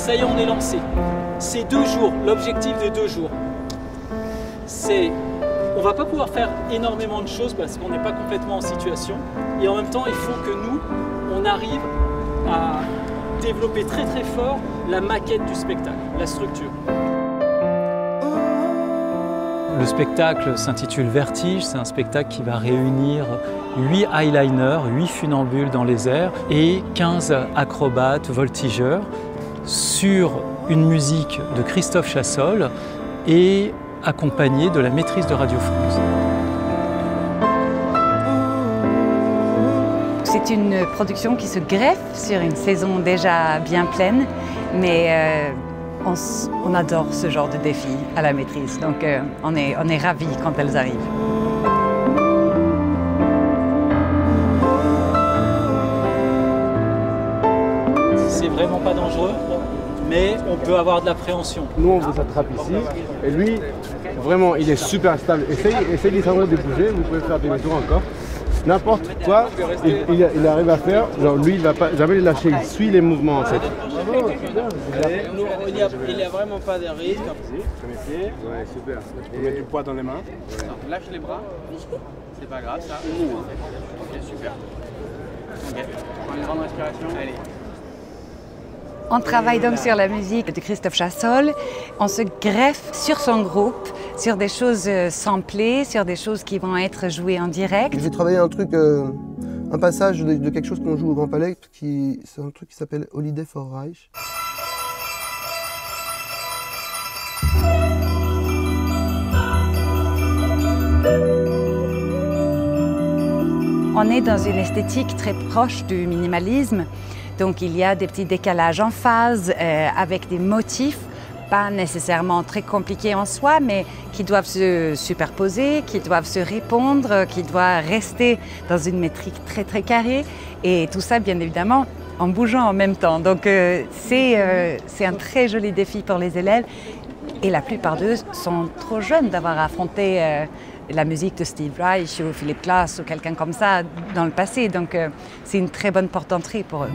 Ça y est, on est lancé. C'est 2 jours, l'objectif de 2 jours. On ne va pas pouvoir faire énormément de choses parce qu'on n'est pas complètement en situation. Et en même temps, il faut que nous, on arrive à développer très très fort la maquette du spectacle, la structure. Le spectacle s'intitule Vertige. C'est un spectacle qui va réunir 8 eyeliners, 8 funambules dans les airs et 15 acrobates, voltigeurs sur une musique de Christophe Chassol et accompagné de la maîtrise de Radio France. C'est une production qui se greffe sur une saison déjà bien pleine, mais on adore ce genre de défi à la maîtrise, donc on est ravis quand elles arrivent. C'est vraiment pas dangereux, mais on peut avoir de l'appréhension. Nous on vous attrape ici, et lui, vraiment il est super stable. Essayez de bouger, vous pouvez faire des tours encore. N'importe quoi, il arrive à faire, genre lui il va pas jamais les lâcher, il suit les mouvements en fait. Il n'y a vraiment pas de risque. Ouais, super. On met du poids dans les mains. Lâche les bras, c'est pas grave ça. Ok, super. Ok, prends une grande respiration. Allez. On travaille donc sur la musique de Christophe Chassol. On se greffe sur son groupe, sur des choses samplées, sur des choses qui vont être jouées en direct. J'ai travaillé un truc, un passage de quelque chose qu'on joue au Grand Palais, c'est un truc qui s'appelle Holiday for Reich. On est dans une esthétique très proche du minimalisme. Donc il y a des petits décalages en phase avec des motifs, pas nécessairement très compliqués en soi, mais qui doivent se superposer, qui doivent se répondre, qui doivent rester dans une métrique très très carrée. Et tout ça, bien évidemment, en bougeant en même temps. Donc c'est un très joli défi pour les élèves. Et la plupart d'eux sont trop jeunes d'avoir affronté la musique de Steve Reich ou Philip Glass ou quelqu'un comme ça dans le passé. Donc c'est une très bonne porte d'entrée pour eux.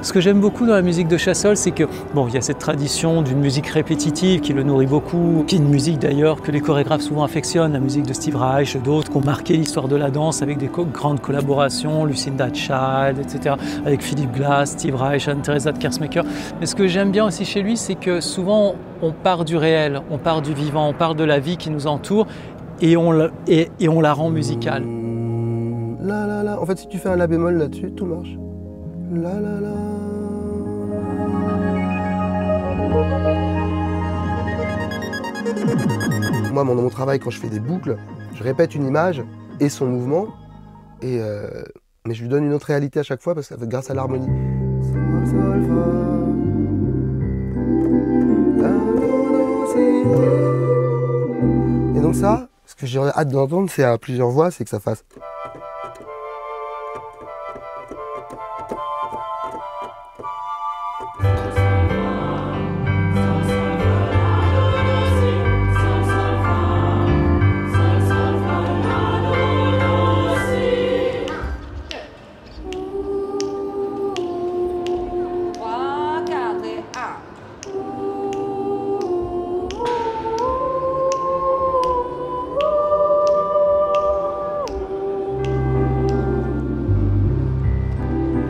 Ce que j'aime beaucoup dans la musique de Chassol, c'est que bon, il y a cette tradition d'une musique répétitive qui le nourrit beaucoup, qui est une musique d'ailleurs que les chorégraphes souvent affectionnent, la musique de Steve Reich, d'autres qui ont marqué l'histoire de la danse avec des grandes collaborations, Lucinda Child, etc., avec Philip Glass, Steve Reich, Anne-Theresa de Kersmaker. Mais ce que j'aime bien aussi chez lui, c'est que souvent on part du réel, on part du vivant, on part de la vie qui nous entoure et on la rend musicale. La la la. En fait, si tu fais un la bémol là-dessus, tout marche. La la la. Moi, dans mon travail, quand je fais des boucles, je répète une image et son mouvement, mais je lui donne une autre réalité à chaque fois parce que grâce à l'harmonie. Et donc ça, ce que j'ai hâte d'entendre, c'est à plusieurs voix, c'est que ça fasse.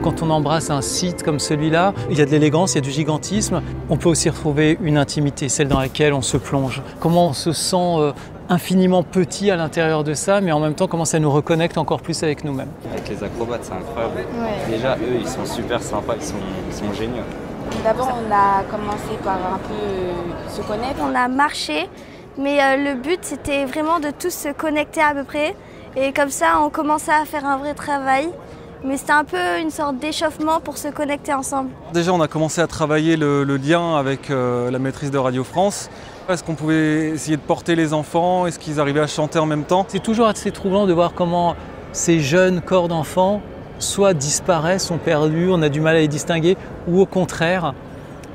Quand on embrasse un site comme celui-là, il y a de l'élégance, il y a du gigantisme. On peut aussi retrouver une intimité, celle dans laquelle on se plonge. Comment on se sent infiniment petit à l'intérieur de ça, mais en même temps comment ça nous reconnecte encore plus avec nous-mêmes. Avec les acrobates, c'est incroyable. Ouais. Déjà, eux, ils sont super sympas, ils sont géniaux. D'abord, on a commencé par un peu se connaître. On a marché, mais le but, c'était vraiment de tous se connecter à peu près. Et comme ça, on commençait à faire un vrai travail. Mais c'était un peu une sorte d'échauffement pour se connecter ensemble. Déjà, on a commencé à travailler le lien avec la maîtrise de Radio France. Est-ce qu'on pouvait essayer de porter les enfants? Est-ce qu'ils arrivaient à chanter en même temps? C'est toujours assez troublant de voir comment ces jeunes corps d'enfants soit disparaissent, sont perdus, on a du mal à les distinguer, ou au contraire,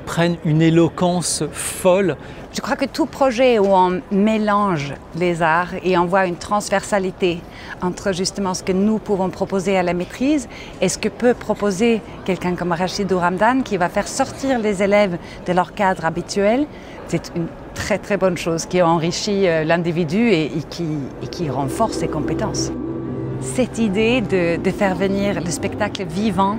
prennent une éloquence folle. Je crois que tout projet où on mélange les arts et on voit une transversalité entre justement ce que nous pouvons proposer à la maîtrise et ce que peut proposer quelqu'un comme Rachidou Ramdan qui va faire sortir les élèves de leur cadre habituel, c'est une très très bonne chose qui enrichit l'individu et qui renforce ses compétences. Cette idée de faire venir le spectacle vivant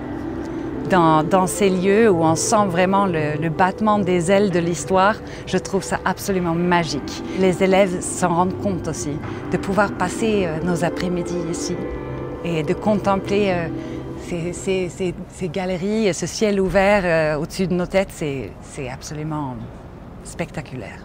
dans ces lieux où on sent vraiment le battement des ailes de l'histoire, je trouve ça absolument magique. Les élèves s'en rendent compte aussi, de pouvoir passer nos après-midi ici et de contempler ces galeries, ce ciel ouvert au-dessus de nos têtes, c'est absolument spectaculaire.